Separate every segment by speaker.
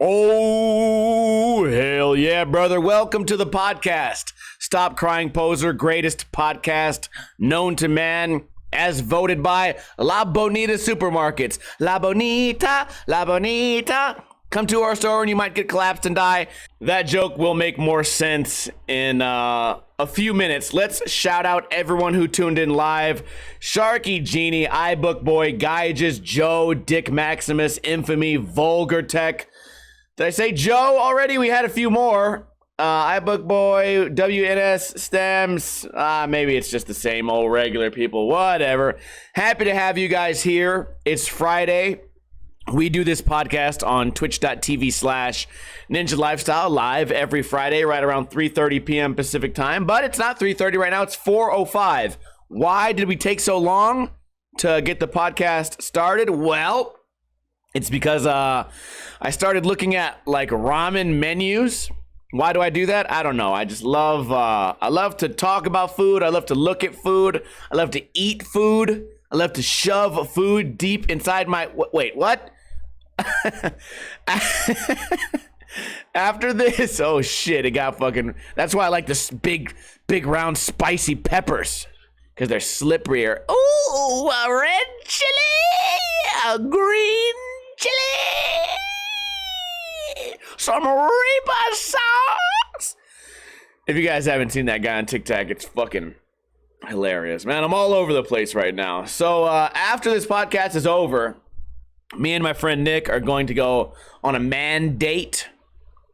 Speaker 1: Oh, hell yeah, brother. Welcome to the podcast. Stop Crying Poser, greatest podcast known to man, as voted by La Bonita supermarkets. La Bonita, La Bonita. Come to our store and you might get collapsed and die. That joke will make more sense in a few minutes. Let's shout out everyone who tuned in live. Sharky Genie, iBook Boy, Geiges, Joe, Dick Maximus, Infamy, Vulgar Tech. Did I say Joe already? We had a few more. iBook Boy, WNS, Stems. Maybe it's just the same old regular people. Whatever. Happy to have you guys here. It's Friday. We do this podcast on twitch.tv/Ninja Lifestyle live every Friday right around 3:30 p.m. Pacific time. But it's not 3:30 right now. It's 4:05. Why did we take so long to get the podcast started? Well, it's because I started looking at like ramen menus. Why do I do that? I don't know. I just love I love to talk about food. I love to look at food. I love to eat food. I love to shove food deep inside my wait, what? After this, oh shit, it got fucking. That's why I like this big round spicy peppers, because they're slipperier. Ooh, a red chili, a green chili, some Reaper sauce. If you guys haven't seen that guy on TikTok, it's fucking hilarious, man. I'm all over the place right now. So after this podcast is over, me and my friend Nick are going to go on a man date,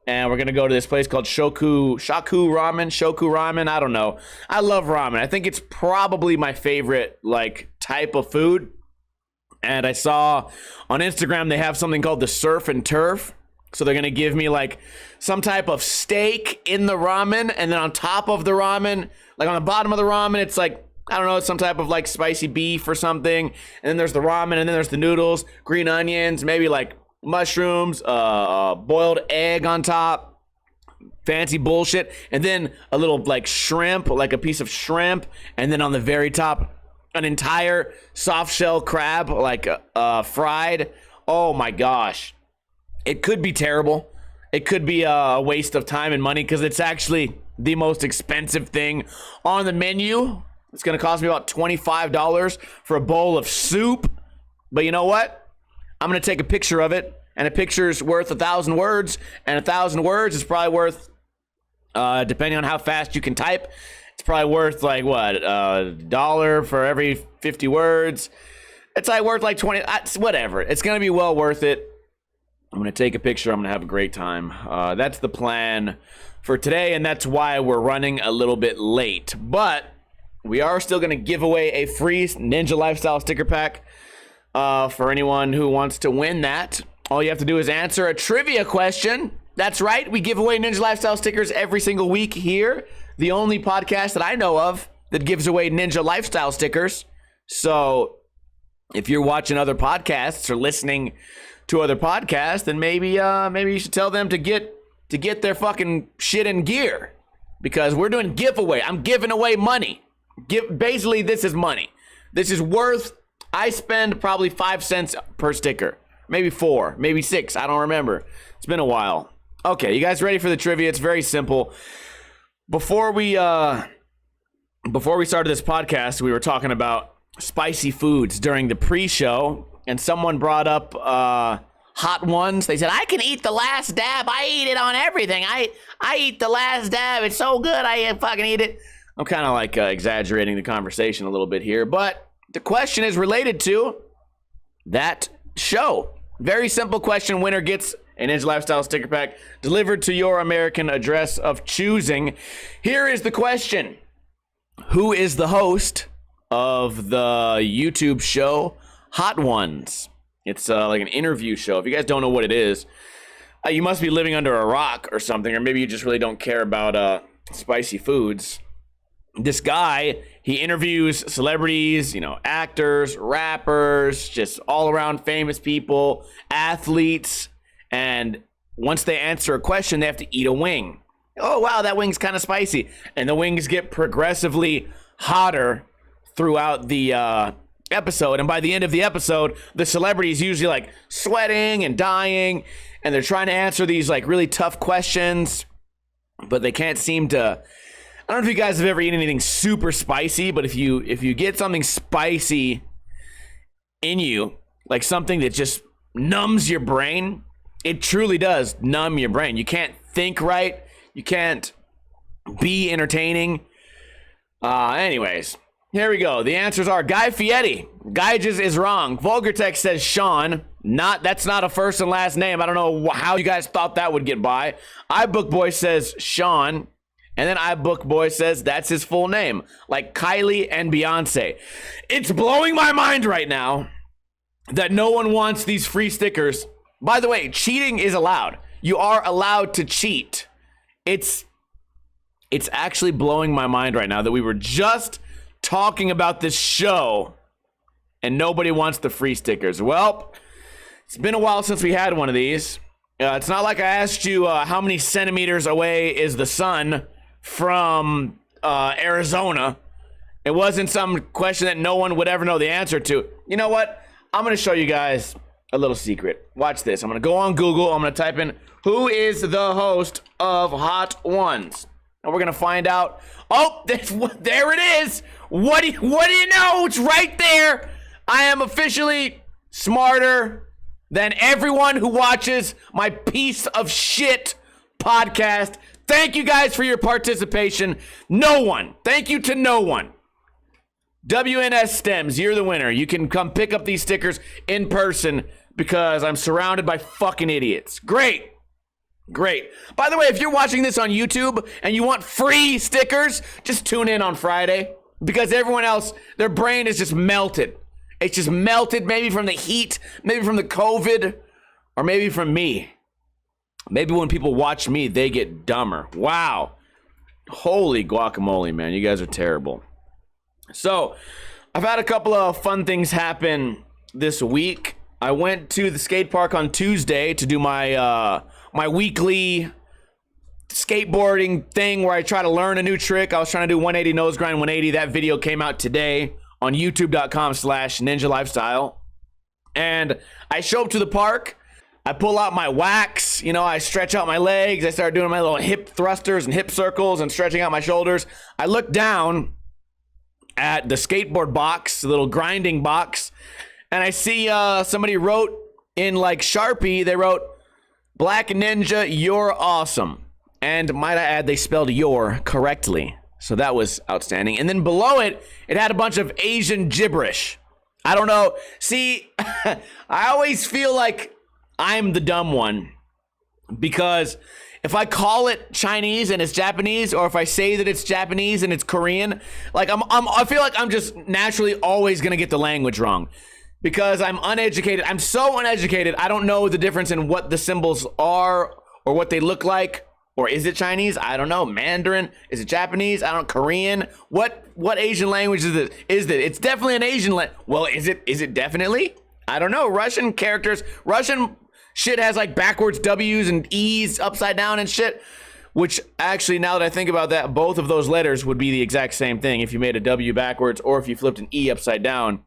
Speaker 1: and we're going to go to this place called Shoku Ramen. I don't know. I love ramen. I think it's probably my favorite like type of food. And I saw on Instagram they have something called the surf and turf. So they're going to give me like some type of steak in the ramen, and then on top of the ramen, like on the bottom of the ramen, it's like, I don't know, some type of like spicy beef or something. And then there's the ramen, and then there's the noodles, green onions, maybe like mushrooms, boiled egg on top, fancy bullshit. And then a little like shrimp, like a piece of shrimp. And then on the very top, an entire soft shell crab, like fried. Oh my gosh. It could be terrible. It could be a waste of time and money, because it's actually the most expensive thing on the menu. It's going to cost me about $25 for a bowl of soup. But you know what? I'm going to take a picture of it, and a picture's worth 1,000 words, and 1,000 words is probably worth, depending on how fast you can type, it's probably worth like what, $1 for every 50 words. It's like worth like 20, whatever. It's going to be well worth it. I'm going to take a picture. I'm going to have a great time. That's the plan for today, and that's why we're running a little bit late. But we are still going to give away a free Ninja Lifestyle sticker pack for anyone who wants to win that. All you have to do is answer a trivia question. That's right. We give away Ninja Lifestyle stickers every single week here. The only podcast that I know of that gives away Ninja Lifestyle stickers. So if you're watching other podcasts or listening to other podcasts, then maybe you should tell them to get their fucking shit in gear, because we're doing giveaway. I'm giving away money. Basically, this is money. This is worth. I spend probably 5 cents per sticker, maybe 4, maybe 6. I don't remember. It's been a while. Okay, you guys ready for the trivia? It's very simple. Before we started this podcast, we were talking about spicy foods during the pre-show. And someone brought up hot ones. They said, I can eat the last dab. I eat it on everything. I eat the last dab. It's so good. I fucking eat it. I'm kind of like exaggerating the conversation a little bit here. But the question is related to that show. Very simple question. Winner gets an Ninja Lifestyle sticker pack delivered to your American address of choosing. Here is the question. Who is the host of the YouTube show Hot Ones? It's like an interview show. If you guys don't know what it is, you must be living under a rock or something, or maybe you just really don't care about spicy foods. This guy, he interviews celebrities, actors, rappers, just all around famous people, athletes, and once they answer a question, they have to eat a wing. Oh wow, that wing's kind of spicy, and the wings get progressively hotter throughout the episode. And by the end of the episode, the celebrity is usually like sweating and dying, and they're trying to answer these like really tough questions, but they can't seem to. I don't know if you guys have ever eaten anything super spicy, but if you get something spicy in you, like something that just numbs your brain, it truly does numb your brain. You can't think right. You can't be entertaining. Anyways, here we go. The answers are Guy Fieri. Guy just is wrong. Vulgar Text says Sean. That's not a first and last name. I don't know how you guys thought that would get by. iBookBoy says Sean. And then iBookBoy says that's his full name. Like Kylie and Beyonce. It's blowing my mind right now that no one wants these free stickers. By the way, cheating is allowed. You are allowed to cheat. It's actually blowing my mind right now that we were just talking about this show and nobody wants the free stickers. Well, it's been a while since we had one of these. It's not like I asked you how many centimeters away is the sun from Arizona. It wasn't some question that no one would ever know the answer to. You know what? I'm going to show you guys a little secret. Watch this. I'm going to go on Google. I'm going to type in who is the host of Hot Ones. And we're going to find out. Oh, there it is. What do you know? It's right there. I am officially smarter than everyone who watches my piece of shit podcast. Thank you guys for your participation. No one. Thank you to no one. WNS Stems, you're the winner. You can come pick up these stickers in person because I'm surrounded by fucking idiots. Great. Great. By the way, if you're watching this on YouTube and you want free stickers, just tune in on Friday because everyone else, their brain is just melted. It's just melted maybe from the heat, maybe from the COVID, or maybe from me. Maybe when people watch me, they get dumber. Wow. Holy guacamole, man. You guys are terrible. So, I've had a couple of fun things happen this week. I went to the skate park on Tuesday to do my my weekly skateboarding thing where I try to learn a new trick. I was trying to do 180 nose grind 180. That video came out today on youtube.com/ninja lifestyle. And I show up to the park. I pull out my wax, I stretch out my legs. I start doing my little hip thrusters and hip circles and stretching out my shoulders. I look down at the skateboard box, the little grinding box, and I see somebody wrote in like Sharpie, they wrote, Black Ninja, you're awesome. And might I add, they spelled your correctly. So that was outstanding. And then below it, it had a bunch of Asian gibberish. I don't know. See, I always feel like I'm the dumb one because if I call it Chinese and it's Japanese, or if I say that it's Japanese and it's Korean, like I feel like I'm just naturally always gonna get the language wrong because I'm uneducated. I'm so uneducated. I don't know the difference in what the symbols are or what they look like. Or is it Chinese? I don't know. Mandarin? Is it Japanese? I don't. Korean? What Asian language is it? It's definitely an Asian language. Well, is it definitely? I don't know. Russian characters. Russian shit has like backwards W's and E's upside down and shit, which actually, now that I think about that, both of those letters would be the exact same thing if you made a W backwards or if you flipped an E upside down.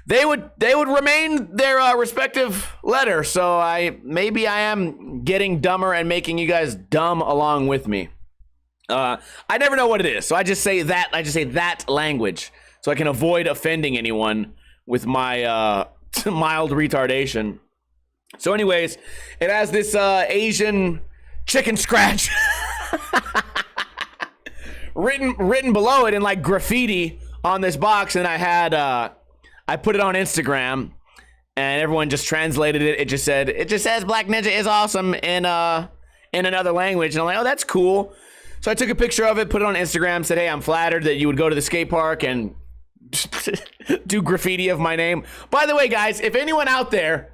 Speaker 1: They would remain their respective letter. So maybe I am getting dumber and making you guys dumb along with me. I never know what it is, so I just say that language so I can avoid offending anyone with my mild retardation. So anyways, it has this Asian chicken scratch written below it in like graffiti on this box, and I put it on Instagram and everyone just translated it. It just says Black Ninja is awesome in another language, and I'm like, oh, that's cool. So I took a picture of it, put it on Instagram, said, hey, I'm flattered that you would go to the skate park and do graffiti of my name. By the way, guys, if anyone out there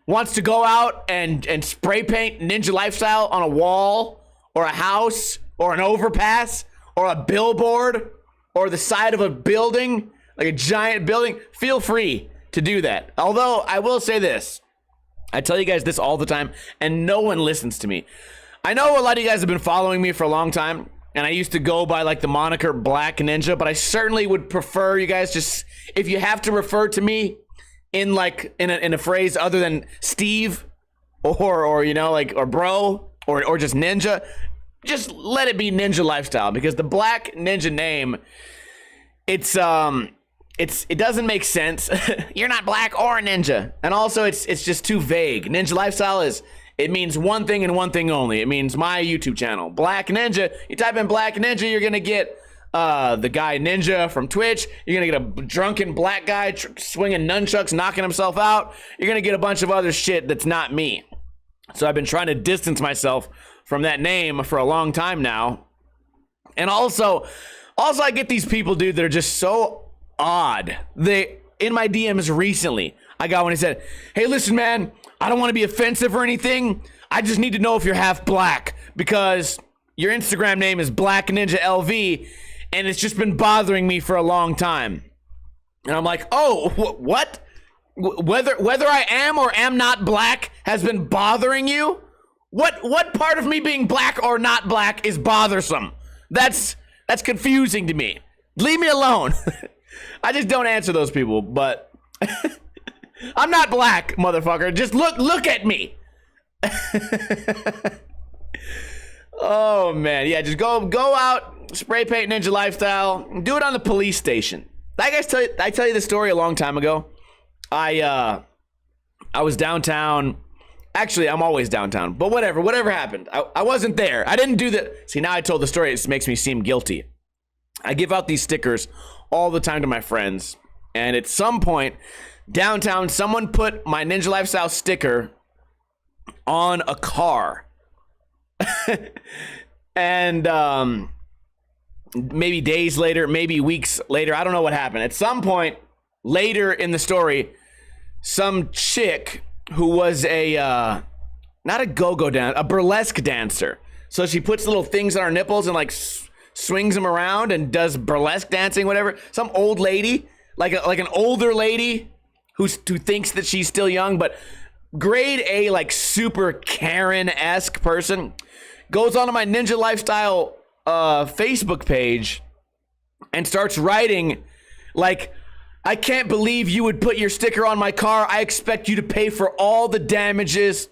Speaker 1: wants to go out and spray paint Ninja Lifestyle on a wall or a house or an overpass or a billboard or the side of a building, like a giant building, feel free to do that. Although I will say this, I tell you guys this all the time and no one listens to me. I know a lot of you guys have been following me for a long time and I used to go by like the moniker Black Ninja, but I certainly would prefer you guys just, if you have to refer to me in like in a phrase other than Steve or you know, like, or bro or just Ninja, just let it be Ninja Lifestyle, because the Black Ninja name, it doesn't make sense. You're not black or a ninja. And also it's just too vague. Ninja Lifestyle it means one thing and one thing only. It means my YouTube channel, Black Ninja. You type in Black Ninja, you're gonna get the guy Ninja from Twitch. You're gonna get a drunken black guy swinging nunchucks, knocking himself out. You're gonna get a bunch of other shit that's not me. So I've been trying to distance myself from that name for a long time now. And also I get these people, dude, that are just so odd. They, in my DMs recently, I got one who said, hey, listen, man, I don't want to be offensive or anything. I just need to know if you're half black, because your Instagram name is Black Ninja LV, and it's just been bothering me for a long time. And I'm like, oh, what? Whether I am or am not black has been bothering you? What part of me being black or not black is bothersome? That's confusing to me. Leave me alone. I just don't answer those people, but I'm not black, motherfucker. Just look at me. Oh man, yeah, just go out, spray paint Ninja Lifestyle, do it on the police station. I tell you the story a long time ago. I was downtown. Actually, I'm always downtown, but whatever happened. I wasn't there. I didn't do that. See, now I told the story, it makes me seem guilty. I give out these stickers all the time to my friends, and at some point downtown, someone put my Ninja Lifestyle sticker on a car. And maybe days later, maybe weeks later, I don't know what happened. At some point later in the story, some chick who was not a go-go dancer, a burlesque dancer. So she puts little things on her nipples and like swings them around and does burlesque dancing, whatever. Some old lady, like an older lady who thinks that she's still young, but grade A, like super Karen-esque person, goes onto my Ninja Lifestyle Facebook page and starts writing like, I can't believe you would put your sticker on my car. I expect you to pay for all the damages.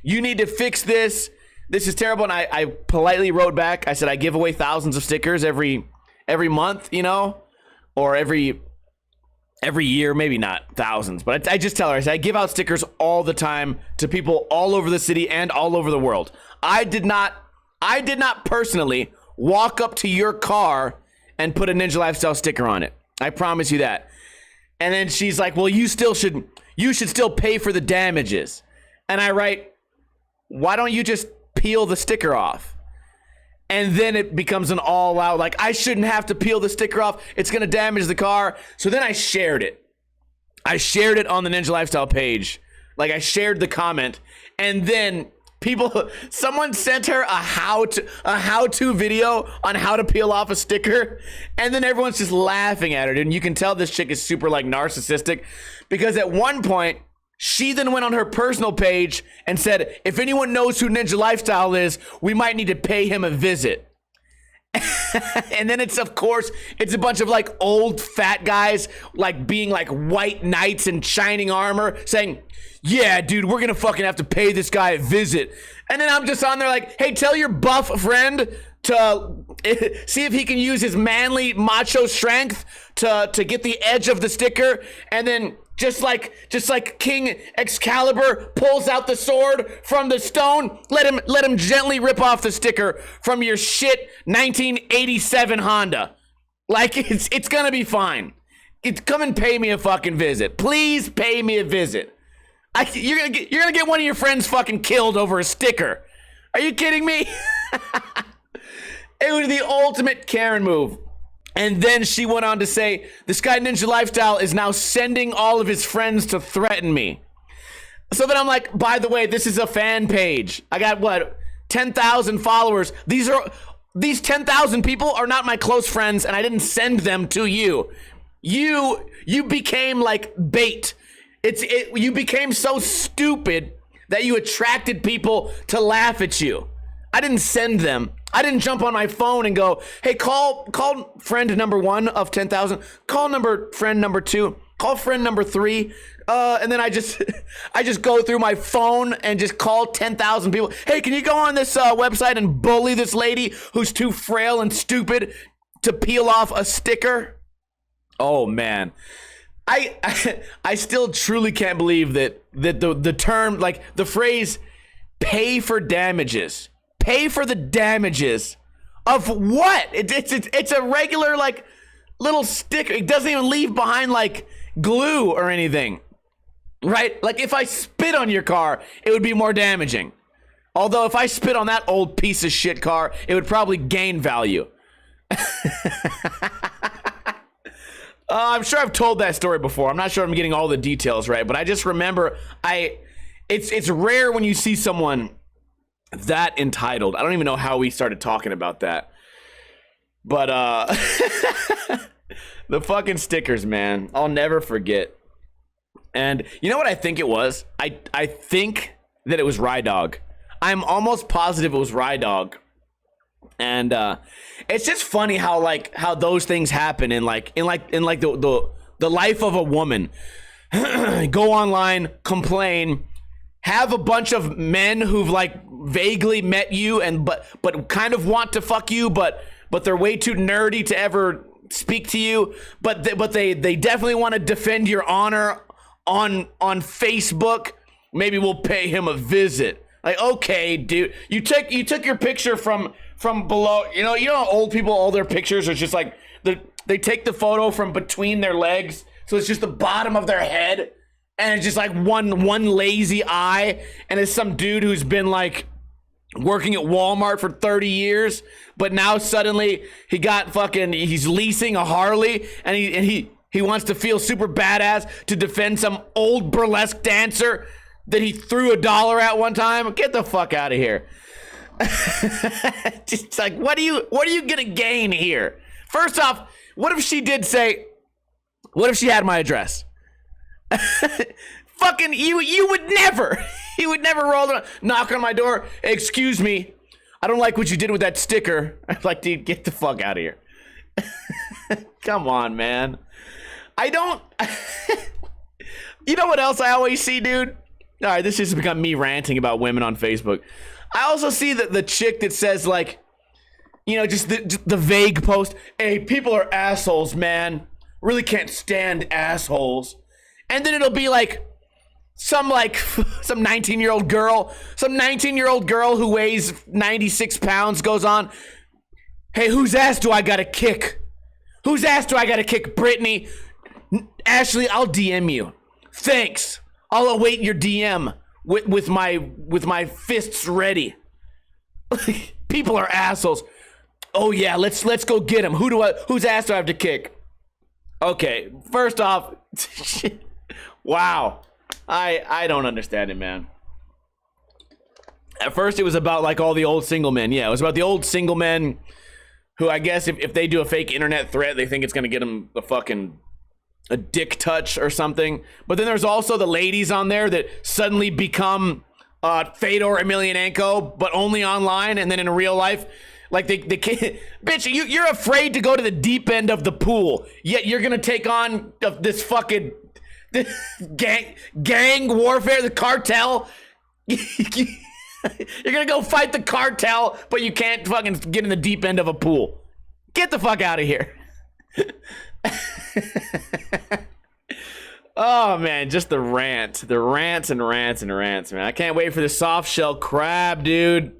Speaker 1: You need to fix this. This is terrible. And I politely wrote back. I said, I give away thousands of stickers every month, you know, or every year, maybe not thousands, but I just tell her, I said, I give out stickers all the time to people all over the city and all over the world. I did not personally walk up to your car and put a Ninja Lifestyle sticker on it. I promise you that. And then she's like, well, you should still pay for the damages. And I write, why don't you just peel the sticker off? And then it becomes an all out, like, I shouldn't have to peel the sticker off. It's going to damage the car. So then I shared it. I shared it on the Ninja Lifestyle page. Like, I shared the comment. And then someone sent her a how-to video on how to peel off a sticker, and then everyone's just laughing at her, and you can tell this chick is super like narcissistic, because at one point she then went on her personal page and said, if anyone knows who Ninja Lifestyle is, we might need to pay him a visit. And then it's a bunch of like old fat guys like being like white knights in shining armor saying, yeah, dude, we're gonna fucking have to pay this guy a visit. And then I'm just on there like, hey, tell your buff friend to see if he can use his manly macho strength to get the edge of the sticker. And then just like King Excalibur pulls out the sword from the stone, let him gently rip off the sticker from your shit 1987 Honda. Like, it's gonna be fine. Come and pay me a fucking visit. Please pay me a visit. You're gonna get one of your friends fucking killed over a sticker. Are you kidding me? It was the ultimate Karen move. And then she went on to say, this guy Ninja Lifestyle is now sending all of his friends to threaten me. So then I'm like, by the way, this is a fan page. I got 10,000 followers. These 10,000 people are not my close friends, and I didn't send them to you. You became like bait. You became so stupid that you attracted people to laugh at you. I didn't send them. I didn't jump on my phone and go, hey, call friend number 1 of 10,000. Call friend number 2. Call friend number 3. And then I just go through my phone and just call 10,000 people. Hey, can you go on this website and bully this lady who's too frail and stupid to peel off a sticker? Oh, man. I still truly can't believe that the term, like the phrase, pay for damages. Pay for the damages of what? It's a regular, like, little sticker. It doesn't even leave behind, like, glue or anything. Right? Like, if I spit on your car, it would be more damaging. Although, if I spit on that old piece of shit car, it would probably gain value. I'm sure I've told that story before. I'm not sure I'm getting all the details right, but I just remember it's rare when you see someone that entitled. I don't even know how we started talking about that. But the fucking stickers, man. I'll never forget. And you know what I think it was? I think that it was Rye Dog. I'm almost positive it was Rye Dog. And it's just funny how those things happen in the life of a woman. Go online, complain, have a bunch of men who've like vaguely met you and but kind of want to fuck you, but they're way too nerdy to ever speak to you, but they definitely want to defend your honor on Facebook. Maybe we'll pay him a visit. Like, okay, dude, you took your picture from below. You know how old people, all their pictures are just like they take the photo from between their legs, so it's just the bottom of their head, and it's just like one lazy eye, and it's some dude who's been like working at Walmart for 30 years, but now suddenly he's leasing a Harley, and he wants to feel super badass to defend some old burlesque dancer that he threw $1 at one time. Get the fuck out of here. Just like, what are you gonna gain here? First off, what if she had my address? Fucking you would never knock on my door. Excuse me, I don't like what you did with that sticker. I'm like, dude, get the fuck out of here. Come on, man. I don't. You know what else I always see, dude? All right, this has become me ranting about women on Facebook. I also see the chick that says, like, you know, just the vague post, hey, people are assholes, man. Really can't stand assholes. And then it'll be like some 19-year-old girl who weighs 96 pounds goes on, hey, whose ass do I gotta kick? Whose ass do I gotta kick, Brittany? Ashley, I'll DM you. Thanks. I'll await your DM with my fists ready. People are assholes. Oh yeah, let's go get him. Whose ass do I have to kick? Okay, first off, wow, I don't understand it, man. At first, it was about like all the old single men. Yeah, it was about the old single men who I guess if they do a fake internet threat, they think it's gonna get them a dick touch or something. But then there's also the ladies on there that suddenly become Fedor Emelianenko, but only online, and then in real life, like they can't. Bitch, you're afraid to go to the deep end of the pool, yet you're gonna take on this fucking gang warfare, the cartel. You're gonna go fight the cartel, but you can't fucking get in the deep end of a pool. Get the fuck out of here. Oh man, just the rants and rants, man. I can't wait for the soft shell crab, dude.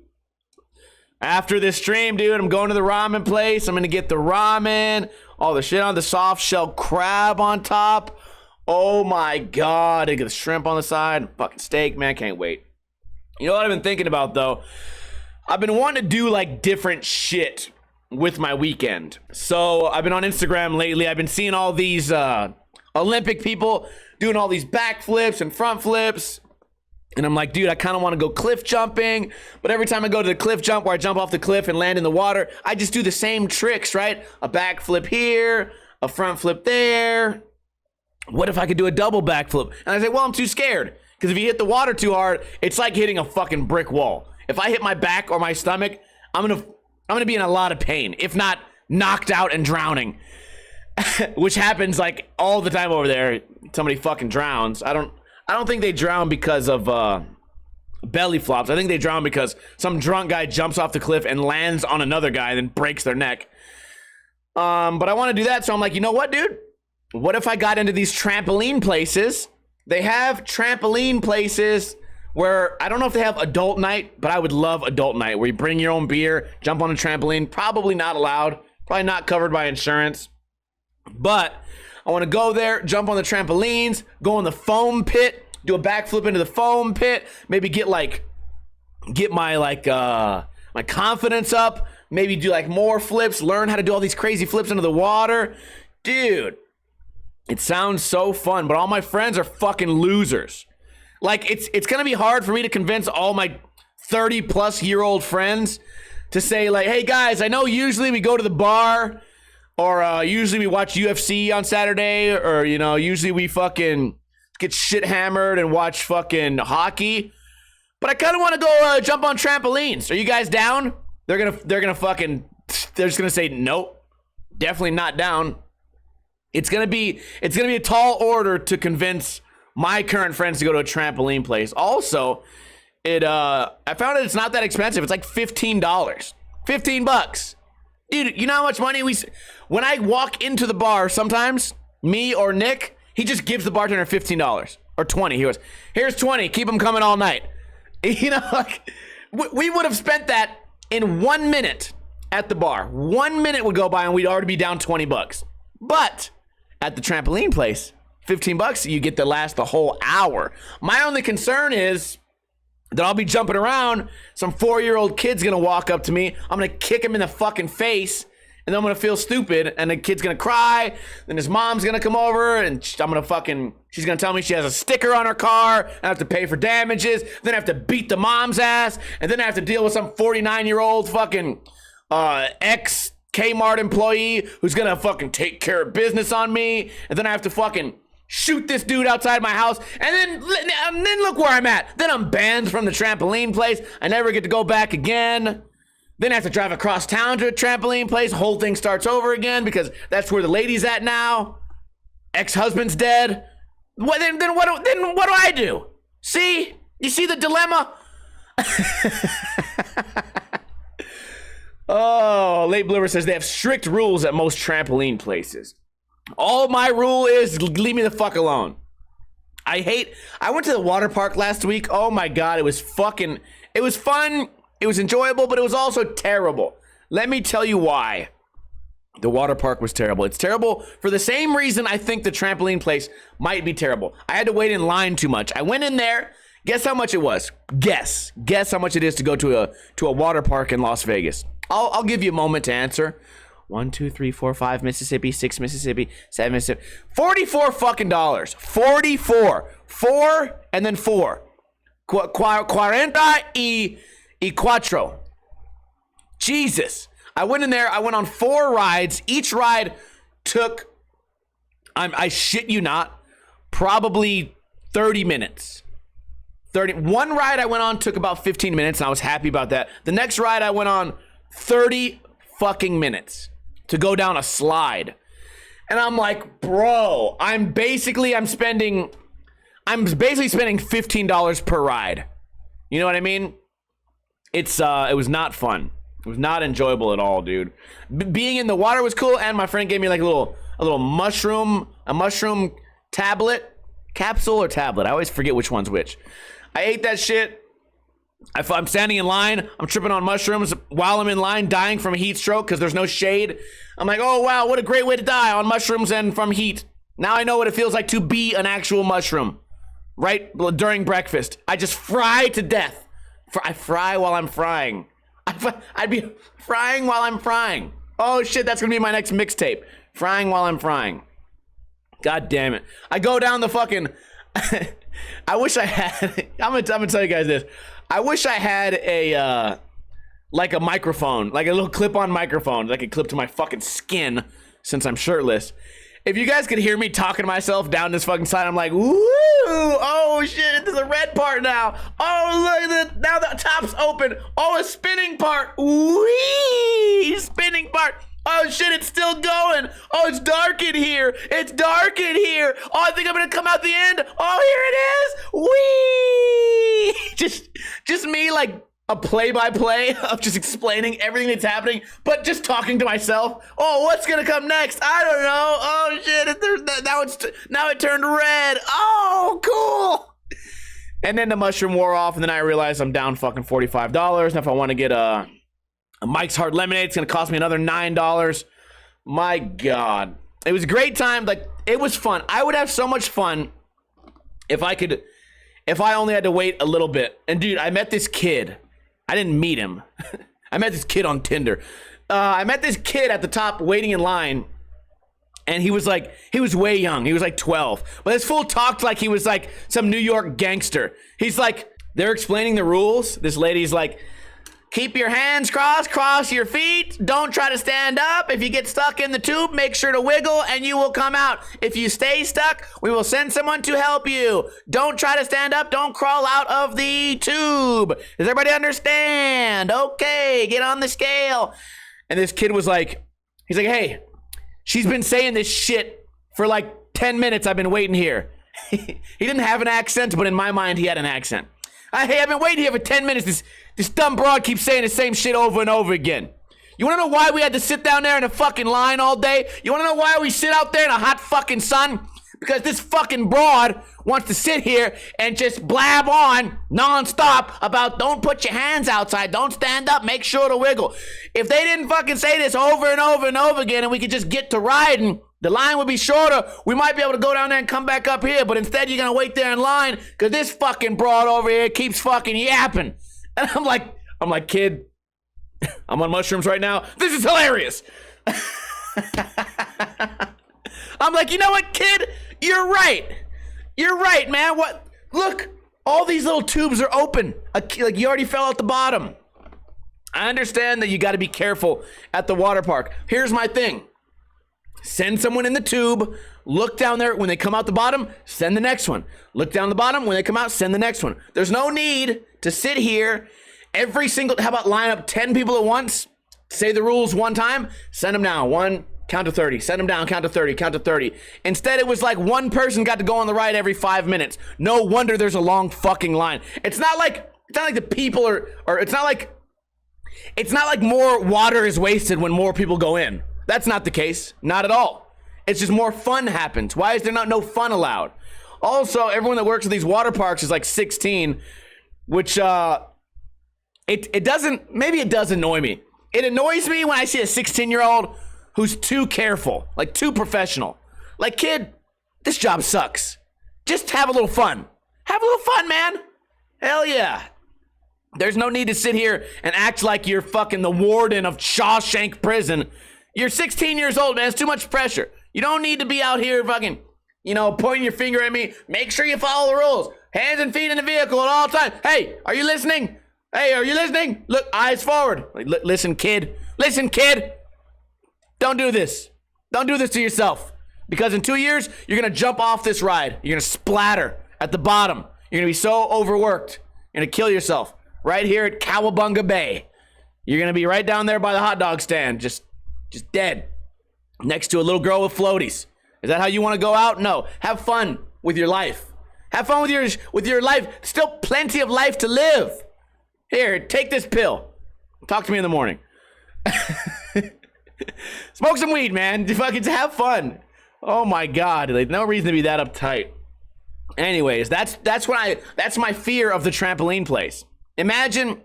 Speaker 1: After this stream, dude, I'm going to the ramen place. I'm gonna get the ramen, all the shit on the soft shell crab on top. Oh my god, I get the shrimp on the side, fucking steak, man. Can't wait. You know what I've been thinking about though? I've been wanting to do like different shit with my weekend. So I've been on Instagram lately. I've been seeing all these Olympic people doing all these backflips and front flips. And I'm like, dude, I kind of want to go cliff jumping. But every time I go to the cliff jump where I jump off the cliff and land in the water, I just do the same tricks, right? A backflip here, a front flip there. What if I could do a double backflip? And I say, well, I'm too scared. Because if you hit the water too hard, it's like hitting a fucking brick wall. if I hit my back or my stomach, I'm gonna be in a lot of pain, if not knocked out and drowning, which happens like all the time over there. Somebody fucking drowns. I don't think they drown because of belly flops. I think they drown because some drunk guy jumps off the cliff and lands on another guy and then breaks their neck. But I want to do that, so I'm like, you know what, dude? What if I got into these trampoline places? They have trampoline places where I don't know if they have adult night, but I would love adult night where you bring your own beer, jump on a trampoline. Probably not allowed, probably not covered by insurance. But I want to go there, jump on the trampolines, go in the foam pit, do a backflip into the foam pit, maybe get my my confidence up, maybe do like more flips, learn how to do all these crazy flips into the water. Dude, it sounds so fun, but all my friends are fucking losers. Like, it's gonna be hard for me to convince all my 30-plus-year-old friends to say, like, hey, guys, I know usually we go to the bar, or usually we watch UFC on Saturday, or, you know, usually we fucking get shit hammered and watch fucking hockey, but I kind of want to go jump on trampolines. Are you guys down? They're just gonna say, nope, definitely not down. It's gonna be a tall order to convince my current friends to go to a trampoline place. Also, I found out it's not that expensive. It's like $15. $15. Dude, you know how much money when I walk into the bar, sometimes me or Nick, he just gives the bartender $15 or 20. He goes, here's 20, keep them coming all night. You know, like, we would have spent that in 1 minute at the bar. 1 minute would go by and we'd already be down $20. But at the trampoline place, $15, you get to last the whole hour. My only concern is that I'll be jumping around. Some 4-year-old kid's gonna walk up to me. I'm gonna kick him in the fucking face, and then I'm gonna feel stupid, and the kid's gonna cry. Then his mom's gonna come over, and she's gonna tell me she has a sticker on her car, and I have to pay for damages. Then I have to beat the mom's ass, and then I have to deal with some 49-year-old fucking ex Kmart employee who's gonna fucking take care of business on me, and then I have to fucking shoot this dude outside my house, and then look where I'm at. Then I'm banned from the trampoline place. I never get to go back again. Then I have to drive across town to a trampoline place. Whole thing starts over again because that's where the lady's at now. Ex-husband's dead. Then what do I do? See? You see the dilemma? Oh, Late Bloomer says they have strict rules at most trampoline places. All my rule is leave me the fuck alone. I went to the water park last week. Oh my God, it was fun. It was enjoyable, but it was also terrible. Let me tell you why the water park was terrible. It's terrible for the same reason I think the trampoline place might be terrible. I had to wait in line too much. I went in there. Guess how much it was? Guess how much it is to go to a water park in Las Vegas. I'll give you a moment to answer. 1, 2, 3, 4, 5 Mississippi, 6 Mississippi, 7 Mississippi. $44 fucking dollars. 44. 4 and then 4. 40 y cuatro. Jesus. I went in there. I went on 4 rides. Each ride took, I shit you not, probably 30 minutes. 1 ride I went on took about 15 minutes, and I was happy about that. The next ride I went on, 30 fucking minutes to go down a slide. And I'm like, bro, I'm basically spending $15 per ride. You know what I mean? It was not fun. It was not enjoyable at all, dude. Being in the water was cool, and my friend gave me like a little mushroom tablet, capsule or tablet. I always forget which one's which. I ate that shit. I'm standing in line. I'm tripping on mushrooms while I'm in line, dying from a heat stroke because there's no shade. I'm like, oh, wow, what a great way to die, on mushrooms and from heat. Now I know what it feels like to be an actual mushroom, right during breakfast. I just fry to death. I fry while I'm frying. I'd be frying while I'm frying. Oh, shit, that's going to be my next mixtape. Frying while I'm frying. God damn it. I go down the fucking... I wish I had... I'm gonna tell you guys this. I wish I had a microphone, like a little clip-on microphone that I could clip to my fucking skin since I'm shirtless. If you guys could hear me talking to myself down this fucking slide, I'm like, woo! Oh shit, there's a red part now. Oh, look at now the top's open. Oh, a spinning part. Wee! Spinning part. Oh shit, it's still going. Oh, it's dark in here. It's dark in here. Oh, I think I'm gonna come out the end. Oh, here it is. Wee! Just me like a play-by-play of just explaining everything that's happening, but just talking to myself. Oh, what's gonna come next? I don't know. Oh shit, now it turned red. Oh, cool. And then the mushroom wore off, and then I realized I'm down fucking $45. And if I want to get a Mike's Hard Lemonade, it's gonna cost me another $9. My God, it was a great time. Like, it was fun. I would have so much fun if I only had to wait a little bit. And dude, I met this kid. I didn't meet him. I met this kid on Tinder. I met this kid at the top waiting in line, and he was way young. He was like 12. But this fool talked like he was like some New York gangster. He's like, they're explaining the rules. This lady's like, keep your hands crossed, cross your feet. Don't try to stand up. If you get stuck in the tube, make sure to wiggle and you will come out. If you stay stuck, we will send someone to help you. Don't try to stand up. Don't crawl out of the tube. Does everybody understand? Okay, get on the scale. And this kid was like, he's like, hey, she's been saying this shit for like 10 minutes. I've been waiting here. He didn't have an accent, but in my mind, he had an accent. Hey, I've been waiting here for 10 minutes. This dumb broad keeps saying the same shit over and over again. You want to know why we had to sit down there in a fucking line all day? You want to know why we sit out there in a hot fucking sun? Because this fucking broad wants to sit here and just blab on nonstop about don't put your hands outside, don't stand up, make sure to wiggle. If they didn't fucking say this over and over and over again and we could just get to riding, the line would be shorter. We might be able to go down there and come back up here, but instead you're going to wait there in line because this fucking broad over here keeps fucking yapping. And I'm like, kid, I'm on mushrooms right now. This is hilarious. I'm like, you know what, kid? You're right. You're right, man. What? Look, all these little tubes are open. Like you already fell out the bottom. I understand that you got to be careful at the water park. Here's my thing. Send someone in the tube, look down there. When they come out the bottom, send the next one. Look down the bottom. When they come out, send the next one. There's no need to sit here every single, how about line up 10 people at once? Say the rules one time, send them down. One, count to 30. Send them down, count to 30, count to 30. Instead, it was like one person got to go on the ride every 5 minutes. No wonder there's a long fucking line. It's not like the people are, or it's not like more water is wasted when more people go in. That's not the case. Not at all. It's just more fun happens. Why is there no fun allowed? Also, everyone that works at these water parks is like 16, which it doesn't, maybe it does annoy me. It annoys me when I see a 16-year-old who's too careful, like too professional. Like, kid, this job sucks. Just have a little fun. Have a little fun, man. Hell yeah. There's no need to sit here and act like you're fucking the warden of Shawshank Prison. You're 16 years old, man. It's too much pressure. You don't need to be out here fucking, pointing your finger at me. Make sure you follow the rules. Hands and feet in the vehicle at all times. Hey, are you listening? Hey, are you listening? Look, eyes forward. Like, listen, kid. Listen, kid. Don't do this. Don't do this to yourself. Because in 2 years, you're going to jump off this ride. You're going to splatter at the bottom. You're going to be so overworked. You're going to kill yourself. Right here at Cowabunga Bay. You're going to be right down there by the hot dog stand. Just dead. Next to a little girl with floaties. Is that how you want to go out? No. Have fun with your life. Have fun with your life. Still plenty of life to live. Here, take this pill. Talk to me in the morning. Smoke some weed, man. Fucking have fun. Oh my God. Like, no reason to be that uptight. Anyways, that's my fear of the trampoline place. Imagine.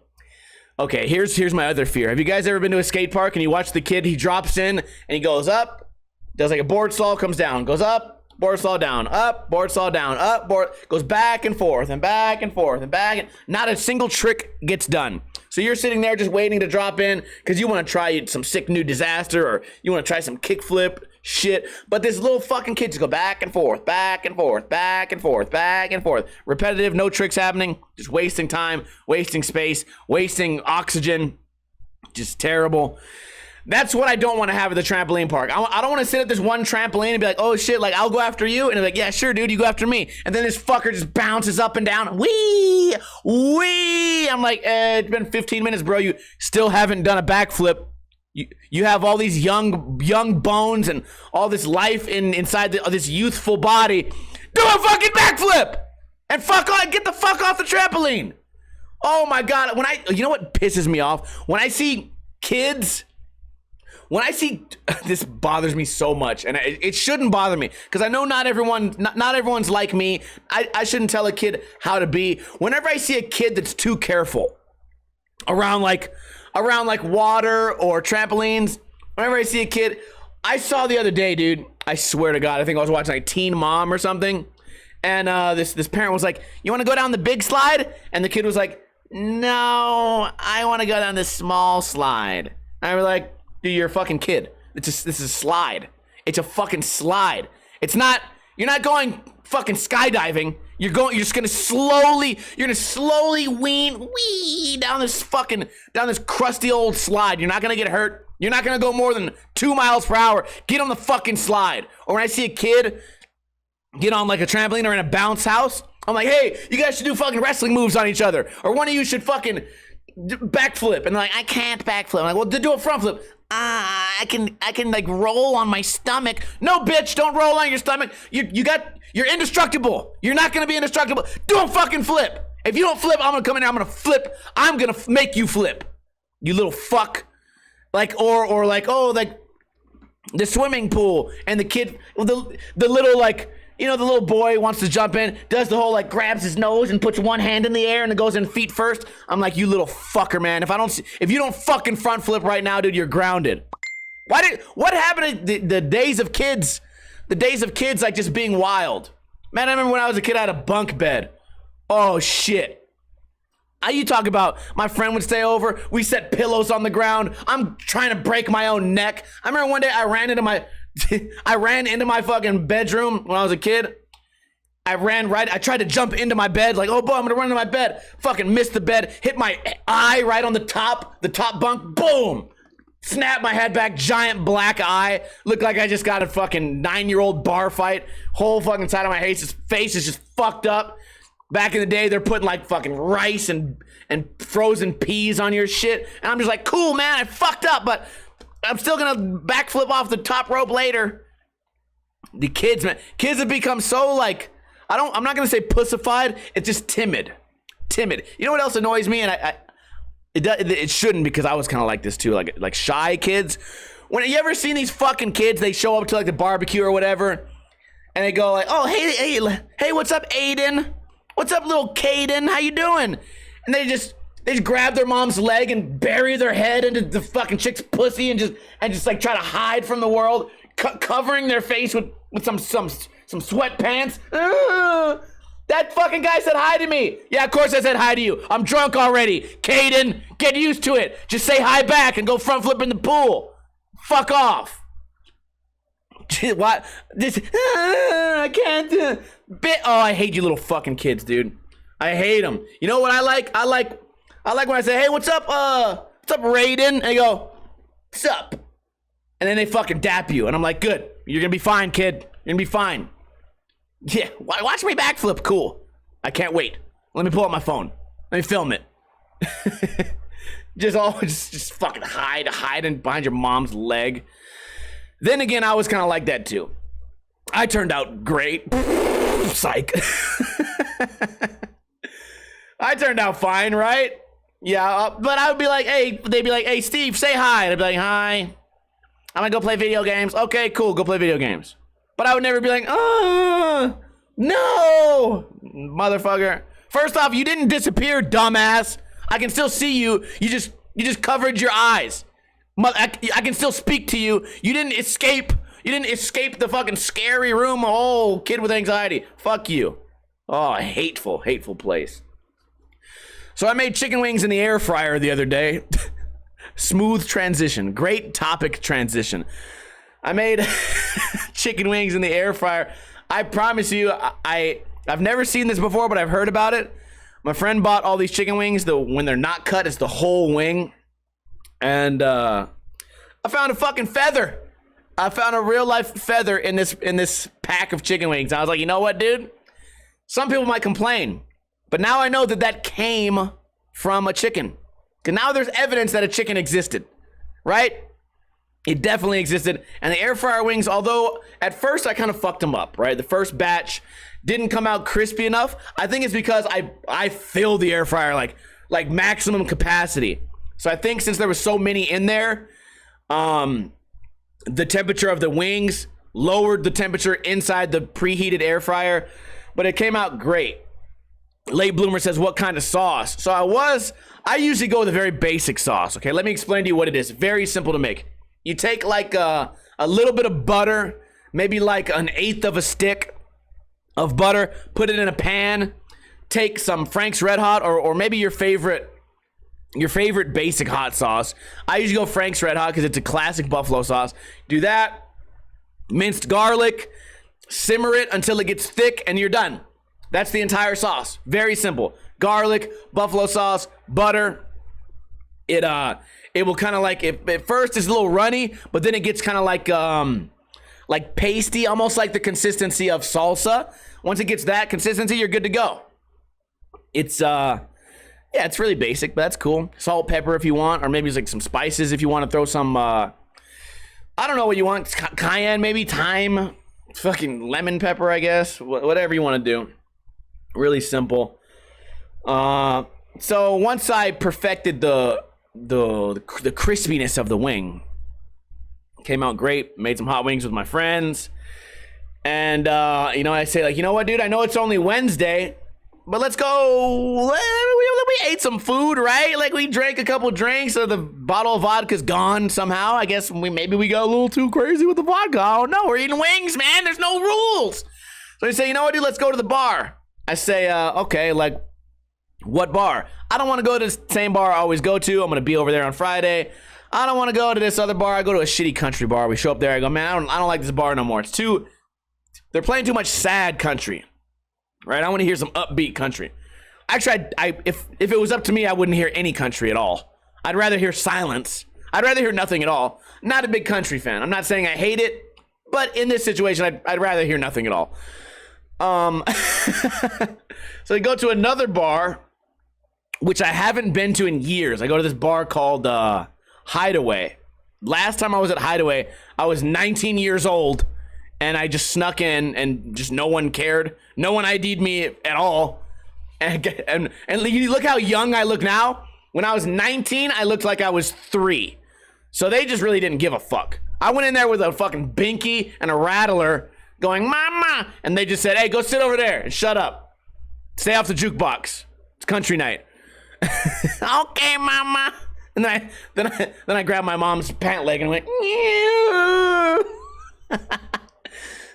Speaker 1: Okay, here's my other fear. Have you guys ever been to a skate park and you watch the kid, he drops in and he goes up, does like a board stall, comes down, goes up, board stall down, up, board stall down, up, board, goes back and forth and back and forth and back, and not a single trick gets done. So you're sitting there just waiting to drop in because you want to try some sick new disaster, or you want to try some kickflip shit. But this little fucking kid just go back and forth, back and forth, back and forth, back and forth. Repetitive, no tricks happening, just wasting time, wasting space, wasting oxygen. Just terrible. That's what I don't want to have at the trampoline park. I don't want to sit at this one trampoline and be like, oh shit, like I'll go after you. And they're like, yeah, sure, dude, you go after me. And then this fucker just bounces up and down. Wee! I'm like, it's been 15 minutes, bro. You still haven't done a backflip. You have all these young bones and all this life inside this youthful body. Do a fucking backflip! And fuck on, get the fuck off the trampoline. Oh my God. You know what pisses me off? When I see kids... this bothers me so much, and it shouldn't bother me because I know not everyone's like me. I shouldn't tell a kid how to be. Whenever I see a kid that's too careful around like water or trampolines, whenever I see a kid, I saw the other day, dude, I swear to God, I think I was watching like Teen Mom or something, and this parent was like, you want to go down the big slide? And the kid was like, no, I want to go down the small slide. And I was like, dude, you're a fucking kid. This is a slide. It's a fucking slide. You're not going fucking skydiving. You're just gonna slowly wee down this crusty old slide. You're not gonna get hurt. You're not gonna go more than 2 miles per hour. Get on the fucking slide. Or when I see a kid get on like a trampoline or in a bounce house, I'm like, hey, you guys should do fucking wrestling moves on each other. Or one of you should fucking backflip. And they're like, I can't backflip. I'm like, well, do a front flip. I can like roll on my stomach. No, bitch, don't roll on your stomach. You're indestructible. You're not gonna be indestructible. Do a fucking flip. If you don't flip, I'm gonna come in here. I'm gonna flip. I'm gonna make you flip. You little fuck. Like or like, oh, like the swimming pool and the kid, the little like, you know, the little boy wants to jump in, does the whole like grabs his nose and puts one hand in the air and it goes in feet first. I'm like, you little fucker, man. If you don't fucking front flip right now, dude, you're grounded. What happened to the days of kids? The days of kids like just being wild. Man, I remember when I was a kid, I had a bunk bed. Oh shit. You talk about my friend would stay over. We set pillows on the ground. I'm trying to break my own neck. I remember one day I ran into my fucking bedroom when I was a kid. I tried to jump into my bed, like, oh boy, I'm gonna run into my bed. Fucking missed the bed, hit my eye right on the top bunk, boom! Snap my head back, giant black eye. Looked like I just got a fucking 9-year-old bar fight. Whole fucking side of my face is just fucked up. Back in the day, they're putting like fucking rice and frozen peas on your shit. And I'm just like, cool, man, I fucked up, but I'm still gonna backflip off the top rope later. The kids, man. Kids have become so like, I'm not gonna say pussified, it's just timid. You know what else annoys me? And it shouldn't, because I was kind of like this too, like shy kids. When you ever seen these fucking kids, they show up to like the barbecue or whatever, and they go like, oh, hey, what's up, Aiden? What's up, little Caden? How you doing? And they just grab their mom's leg and bury their head into the fucking chick's pussy and just like try to hide from the world, covering their face with some sweatpants. That fucking guy said hi to me. Yeah, of course I said hi to you. I'm drunk already. Caden, get used to it. Just say hi back and go front flip in the pool. Fuck off. What? I can't. Oh, I hate you little fucking kids, dude. I hate them. You know what I like? I like when I say, hey, what's up, Raiden? And they go, what's up? And then they fucking dap you. And I'm like, good. You're gonna be fine, kid. You're gonna be fine. Yeah, watch me backflip. Cool. I can't wait. Let me pull out my phone. Let me film it. just fucking hide behind your mom's leg. Then again, I was kind of like that too. I turned out great. Psych. I turned out fine, right? Yeah, but I would be like, hey, they'd be like, hey, Steve, say hi. And I'd be like, hi. I'm gonna go play video games. Okay, cool, go play video games. But I would never be like, oh, no, motherfucker. First off, you didn't disappear, dumbass. I can still see you. You just covered your eyes. I can still speak to you. You didn't escape. You didn't escape the fucking scary room. Oh, kid with anxiety. Fuck you. Oh, hateful place. So I made chicken wings in the air fryer the other day. Smooth transition. Great topic transition. I made chicken wings in the air fryer. I promise you, I've never seen this before, but I've heard about it. My friend bought all these chicken wings. When they're not cut, it's the whole wing. And I found a fucking feather. I found a real life feather in this pack of chicken wings. I was like, you know what, dude? Some people might complain, but now I know that came from a chicken. Because now there's evidence that a chicken existed, right? It definitely existed. And the air fryer wings, although at first I kind of fucked them up, right? The first batch didn't come out crispy enough. I think it's because I filled the air fryer like maximum capacity. So I think since there was so many in there, the temperature of the wings lowered the temperature inside the preheated air fryer, but it came out great. Late Bloomer says, what kind of sauce? So I usually go with a very basic sauce. Okay, let me explain to you what it is. Very simple to make. You take like a little bit of butter, maybe like 1/8 of a stick of butter, put it in a pan, take some Frank's Red Hot or maybe your favorite basic hot sauce. I usually go Frank's Red Hot because it's a classic buffalo sauce. Do that, minced garlic, simmer it until it gets thick, and you're done. That's the entire sauce. Very simple. Garlic, buffalo sauce, butter. It will kind of like, at first it's a little runny, but then it gets kind of like pasty, almost like the consistency of salsa. Once it gets that consistency, you're good to go. It's it's really basic, but that's cool. Salt, pepper if you want, or maybe it's like some spices if you want to throw some, I don't know what you want. Cayenne, maybe thyme, fucking lemon pepper, I guess. Whatever you want to do. Really simple. So once I perfected the crispiness of the wing, came out great. Made some hot wings with my friends, and I say like, you know what, dude? I know it's only Wednesday, but let's go. We ate some food, right? Like we drank a couple drinks, so the bottle of vodka's gone somehow. I guess maybe we got a little too crazy with the vodka. Oh no, we're eating wings, man. There's no rules. So they say, you know what, dude? Let's go to the bar. I say, okay, like, what bar? I don't want to go to the same bar I always go to. I'm going to be over there on Friday. I don't want to go to this other bar. I go to a shitty country bar. We show up there. I go, man, I don't like this bar no more. They're playing too much sad country, right? I want to hear some upbeat country. Actually, if it was up to me, I wouldn't hear any country at all. I'd rather hear silence. I'd rather hear nothing at all. Not a big country fan. I'm not saying I hate it, but in this situation, I'd rather hear nothing at all. So I go to another bar, which I haven't been to in years. I go to this bar called Hideaway. Last time I was at Hideaway, I was 19 years old, and I just snuck in, and just no one cared. No one ID'd me at all. And you look how young I look now. When I was 19, I looked like I was 3. So they just really didn't give a fuck. I went in there with a fucking binky and a rattler, going, mama, and they just said, hey, go sit over there and shut up. Stay off the jukebox. It's country night. Okay, mama. And then I grabbed my mom's pant leg and went,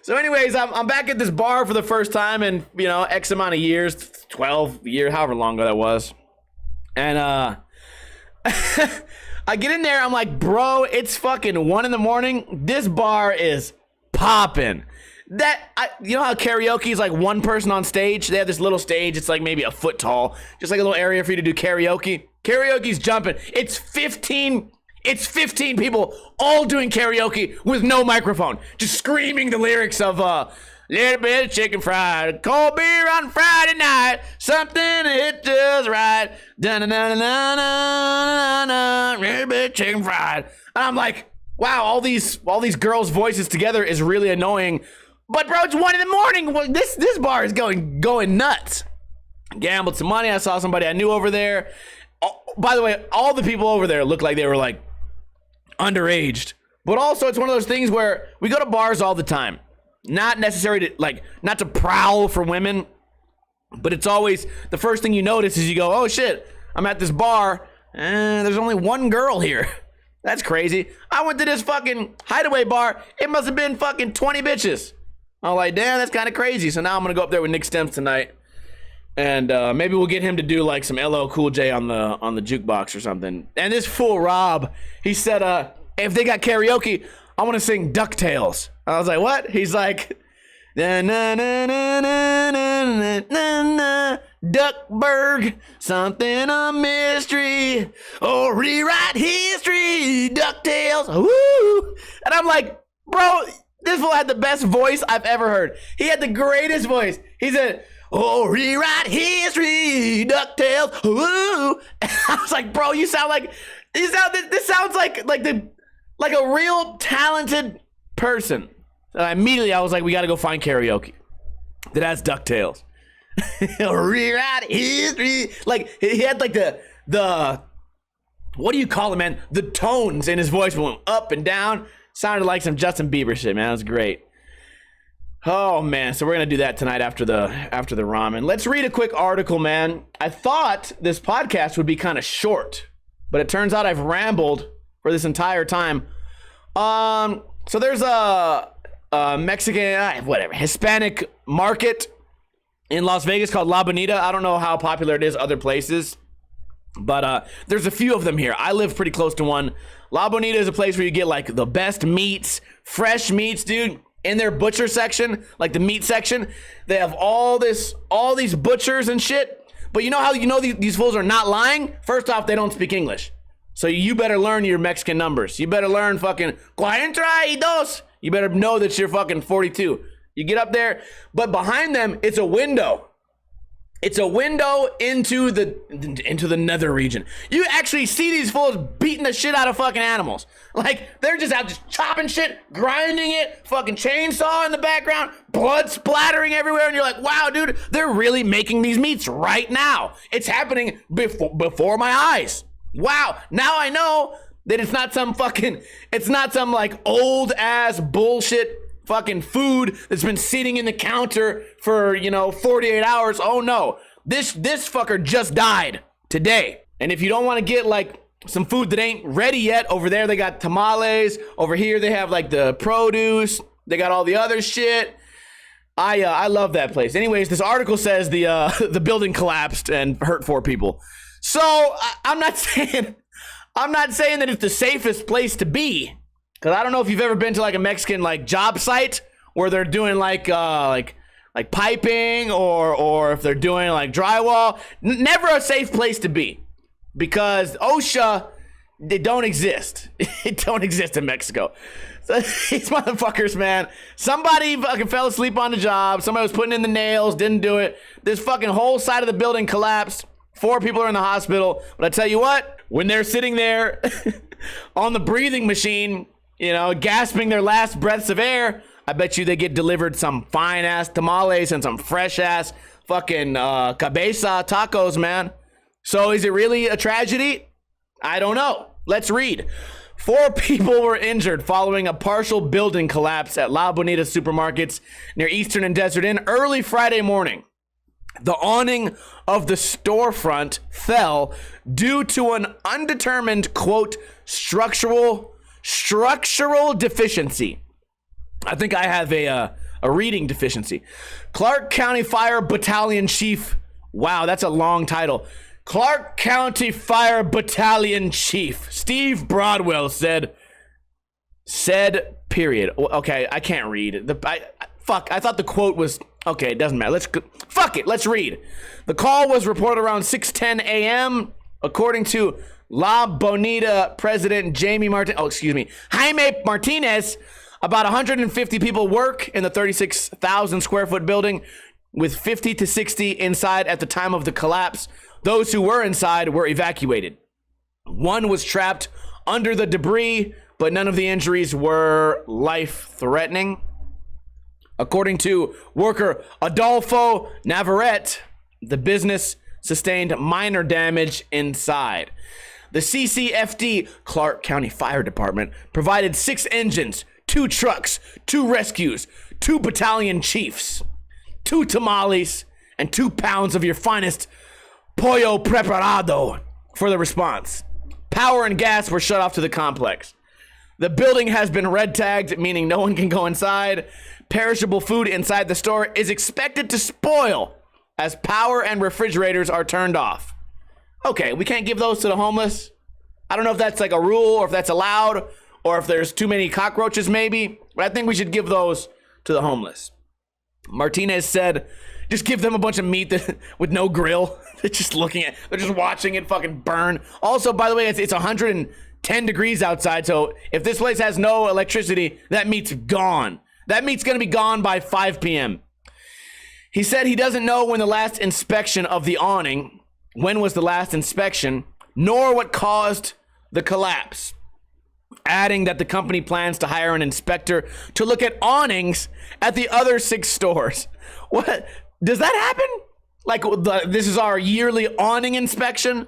Speaker 1: So anyways, I'm back at this bar for the first time in, X amount of years, 12 years, however long ago that was. And I get in there, I'm like, bro, it's fucking 1 a.m. This bar is popping. You know how karaoke is like one person on stage? They have this little stage. It's like maybe a foot tall. Just like a little area for you to do karaoke. Karaoke's jumping. It's 15 people all doing karaoke with no microphone. Just screaming the lyrics of little bit of chicken fried, cold beer on Friday night, something to hit just right. Da-na-na-na-na-na-na, little bit of chicken fried. And I'm like, wow, all these girls' voices together is really annoying. But bro, it's 1 a.m. This bar is going nuts. Gambled some money. I saw somebody I knew over there. Oh, by the way, all the people over there looked like they were like underaged. But also, it's one of those things where we go to bars all the time. Not necessary to not to prowl for women, but it's always the first thing you notice is you go, oh shit, I'm at this bar and there's only one girl here. That's crazy. I went to this fucking Hideaway bar. It must have been fucking 20 bitches. I was like, damn, that's kind of crazy. So now I'm going to go up there with Nick Stemps tonight. And maybe we'll get him to do like some LL Cool J on the jukebox or something. And this fool, Rob, he said, if they got karaoke, I want to sing DuckTales. I was like, what? He's like, Na, na, na, na, na, na, na, na. Duckburg, something a mystery. Oh, rewrite history. DuckTales. Woo! And I'm like, bro, this fool had the best voice I've ever heard. He had the greatest voice. He said, oh, rewrite history. DuckTales. Woo! And I was like, bro, this sounds like a real talented person. So immediately I was like, we got to go find karaoke that has DuckTales. Rewrite history. Like, he had like the what do you call it, man? The tones in his voice went up and down. Sounded like some Justin Bieber shit, man. It was great. Oh man, so we're gonna do that tonight after the ramen. Let's read a quick article, man. I thought this podcast would be kind of short, but it turns out I've rambled for this entire time. So there's a Mexican, Hispanic market in Las Vegas called La Bonita. I don't know how popular it is other places, but there's a few of them here. I live pretty close to one. La Bonita is a place where you get like the best meats, fresh meats, dude. In their butcher section, like the meat section, they have all these butchers and shit. But you know how these fools are not lying? First off, they don't speak English. So you better learn your Mexican numbers. You better learn fucking 42. You better know that you're fucking 42. You get up there, but behind them, it's a window. It's a window into the nether region. You actually see these fools beating the shit out of fucking animals. Like, they're just out just chopping shit, grinding it, fucking chainsaw in the background, blood splattering everywhere, and you're like, wow, dude, they're really making these meats right now. It's happening before my eyes. Wow, now I know that it's not some like old ass bullshit fucking food that's been sitting in the counter for 48 hours. Oh no, this fucker just died today. And if you don't want to get like some food that ain't ready yet, over there they got tamales. Over here they have like the produce. They got all the other shit. I love that place. Anyways, this article says the building collapsed and hurt 4 people. So I'm not saying that it's the safest place to be. Cause I don't know if you've ever been to like a Mexican like job site where they're doing like piping or if they're doing like drywall. Never a safe place to be, because OSHA, they don't exist. It don't exist in Mexico. So these motherfuckers, man. Somebody fucking fell asleep on the job. Somebody was putting in the nails, didn't do it. This fucking whole side of the building collapsed. 4 people are in the hospital. But I tell you what, when they're sitting there on the breathing machine, gasping their last breaths of air, I bet you they get delivered some fine ass tamales and some fresh ass fucking cabeza tacos, man. So is it really a tragedy? I don't know. Let's read. 4 people were injured following a partial building collapse at La Bonita supermarkets near Eastern and Desert Inn early Friday morning. The awning of the storefront fell due to an undetermined, quote, structural deficiency. I think I have a reading deficiency. Clark County Fire Battalion Chief. Wow, that's a long title. Clark County Fire Battalion Chief Steve Broadwell said, period. Okay, I can't read. I thought the quote was, okay, it doesn't matter. Let's read. The call was reported around 6:10 a.m. according to La Bonita President Jaime Martinez. About 150 people work in the 36,000 square foot building with 50 to 60 inside at the time of the collapse. Those who were inside were evacuated. 1 was trapped under the debris, but none of the injuries were life-threatening. According to worker Adolfo Navarrete, the business sustained minor damage inside. The CCFD, Clark County Fire Department, provided 6 engines, 2 trucks, 2 rescues, 2 battalion chiefs, 2 tamales, and 2 pounds of your finest pollo preparado for the response. Power and gas were shut off to the complex. The building has been red tagged, meaning no one can go inside. Perishable food inside the store is expected to spoil as power and refrigerators are turned off. Okay, we can't give those to the homeless. I don't know if that's like a rule or if that's allowed or if there's too many cockroaches maybe, but I think we should give those to the homeless. Martinez said, just give them a bunch of meat with no grill. They're just watching it fucking burn. Also, by the way, it's 110 degrees outside, so if this place has no electricity, that meat's gone. That meat's gonna be gone by 5 p.m. He said he doesn't know when the last inspection of the awning, when was the last inspection, nor what caused the collapse. Adding that the company plans to hire an inspector to look at awnings at the other 6 stores. What? Does that happen? Like, this is our yearly awning inspection?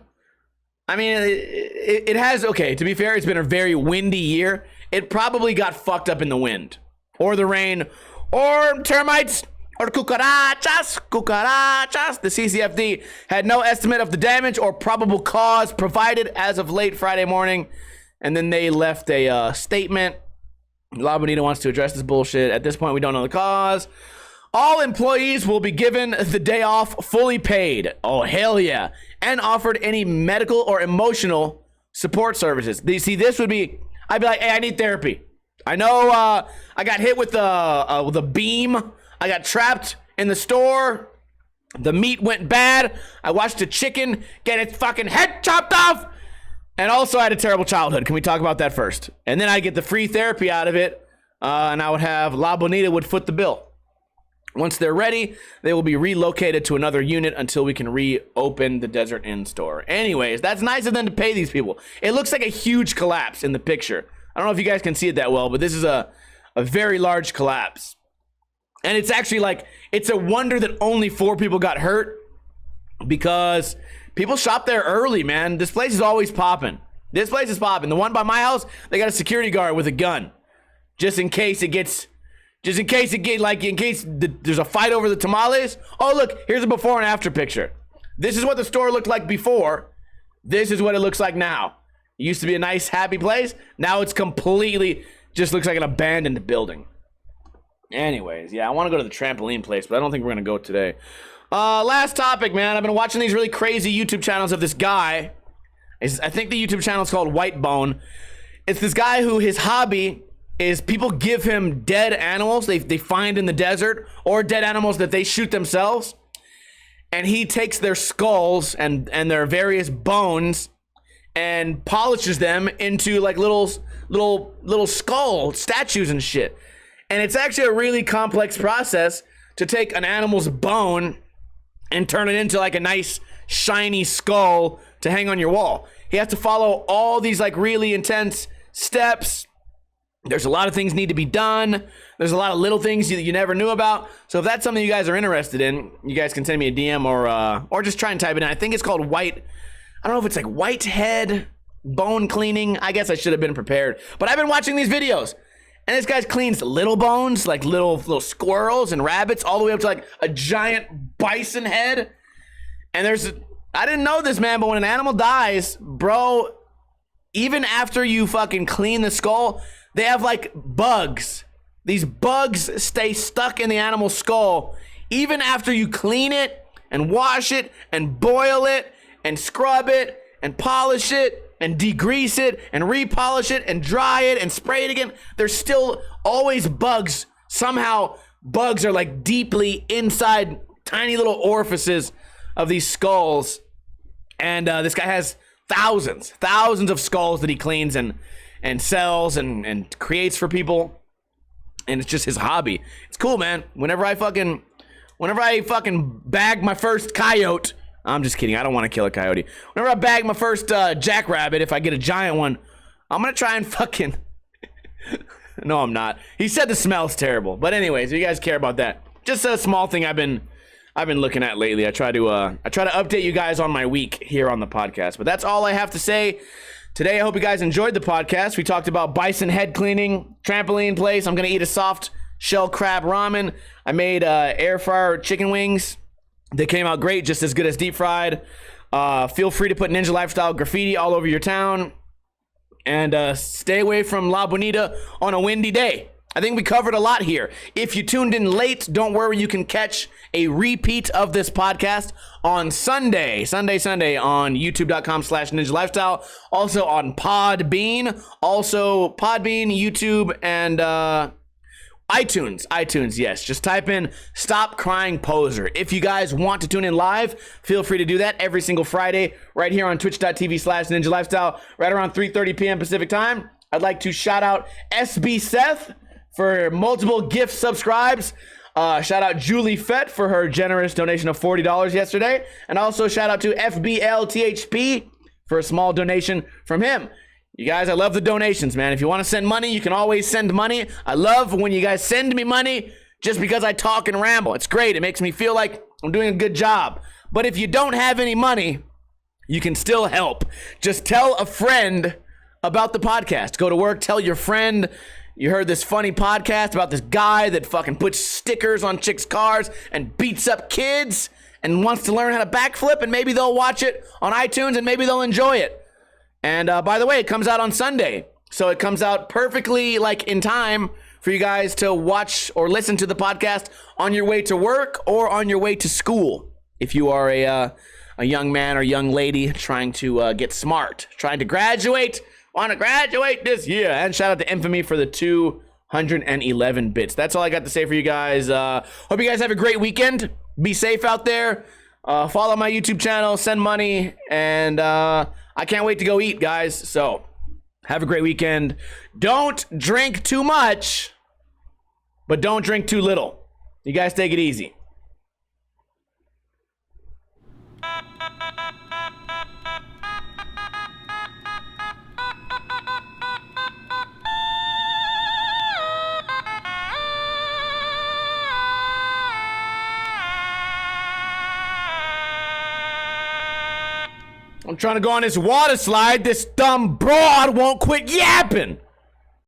Speaker 1: I mean, it has, okay, to be fair, it's been a very windy year. It probably got fucked up in the wind, or the rain, or termites, or cucarachas. The CCFD had no estimate of the damage or probable cause provided as of late Friday morning. And then they left a statement. La Bonita wants to address this bullshit. At this point, we don't know the cause. All employees will be given the day off fully paid. Oh, hell yeah. And offered any medical or emotional support services. See, this would be, I'd be like, hey, I need therapy. I know I got hit with a beam. I got trapped in the store. The meat went bad. I watched a chicken get its fucking head chopped off. And also, I had a terrible childhood. Can we talk about that first? And then I get the free therapy out of it. And I would have La Bonita would foot the bill. Once they're ready, they will be relocated to another unit until we can reopen the Desert Inn store. Anyways, that's nice of them to pay these people. It looks like a huge collapse in the picture. I don't know if you guys can see it that well, but this is a very large collapse. And it's actually like, it's a wonder that only 4 people got hurt, because people shop there early, man. This place is always popping. This place is popping. The one by my house, they got a security guard with a gun. Just in case there's a fight over the tamales. Oh, look, here's a before and after picture. This is what the store looked like before. This is what it looks like now. It used to be a nice, happy place. Now it's completely just looks like an abandoned building. Anyways, yeah, I want to go to the trampoline place, but I don't think we're going to go today. Last topic, man. I've been watching these really crazy YouTube channels of this guy. I think the YouTube channel is called White Bone. It's this guy who his hobby is people give him dead animals they find in the desert, or dead animals that they shoot themselves. And he takes their skulls and their various bones and polishes them into like little skull statues and shit. And it's actually a really complex process to take an animal's bone and turn it into like a nice shiny skull to hang on your wall. He has to follow all these like really intense steps. There's a lot of things need to be done. There's a lot of little things that you never knew about. So if that's something you guys are interested in, you guys can send me a DM or just try and type it in. I think it's called I don't know if it's like Whitehead bone cleaning. I guess I should have been prepared. But I've been watching these videos. And this guy cleans little bones, like little squirrels and rabbits, all the way up to like a giant bison head. And I didn't know this, man, but when an animal dies, bro, even after you fucking clean the skull, they have like bugs. These bugs stay stuck in the animal's skull even after you clean it and wash it and boil it and scrub it and polish it and degrease it and repolish it and dry it and spray it again. There's still always bugs. Somehow bugs are like deeply inside tiny little orifices of these skulls. And this guy has thousands of skulls that he cleans and sells and creates for people. And it's just his hobby. It's cool, man. Whenever I fucking bag my first coyote, I'm just kidding. I don't want to kill a coyote. Whenever I bag my first jackrabbit, if I get a giant one, I'm going to try and fucking... No, I'm not. He said the smell's terrible. But anyways, if you guys care about that, just a small thing I've been looking at lately. I try to update you guys on my week here on the podcast. But that's all I have to say today. I hope you guys enjoyed the podcast. We talked about bison head cleaning, trampoline place. I'm going to eat a soft shell crab ramen. I made air fryer chicken wings. They came out great, just as good as deep fried. Feel free to put Ninja Lifestyle graffiti all over your town. And stay away from La Bonita on a windy day. I think we covered a lot here. If you tuned in late, don't worry. You can catch a repeat of this podcast on Sunday on youtube.com/Ninja Lifestyle. Also on Podbean. YouTube, and iTunes, yes. Just type in Stop Crying Poser. If you guys want to tune in live, feel free to do that every single Friday right here on twitch.tv/Ninja Lifestyle, right around 3:30 p.m. Pacific time. I'd like to shout out SB Seth for multiple gift subscribes. Shout out Julie Fett for her generous donation of $40 yesterday. And also shout out to FBLTHP for a small donation from him. You guys, I love the donations, man. If you want to send money, you can always send money. I love when you guys send me money just because I talk and ramble. It's great. It makes me feel like I'm doing a good job. But if you don't have any money, you can still help. Just tell a friend about the podcast. Go to work, tell your friend you heard this funny podcast about this guy that fucking puts stickers on chicks' cars and beats up kids and wants to learn how to backflip, and maybe they'll watch it on iTunes and maybe they'll enjoy it. And by the way, it comes out on Sunday. So it comes out perfectly like in time for you guys to watch or listen to the podcast on your way to work or on your way to school. If you are a young man or young lady trying to get smart, trying to graduate, want to graduate this year. And shout out to Infamy for the 211 bits. That's all I got to say for you guys. Hope you guys have a great weekend. Be safe out there. Follow my YouTube channel, send money, and I can't wait to go eat, guys. So have a great weekend. Don't drink too much, but don't drink too little. You guys take it easy. I'm trying to go on this water slide. This dumb broad won't quit yapping.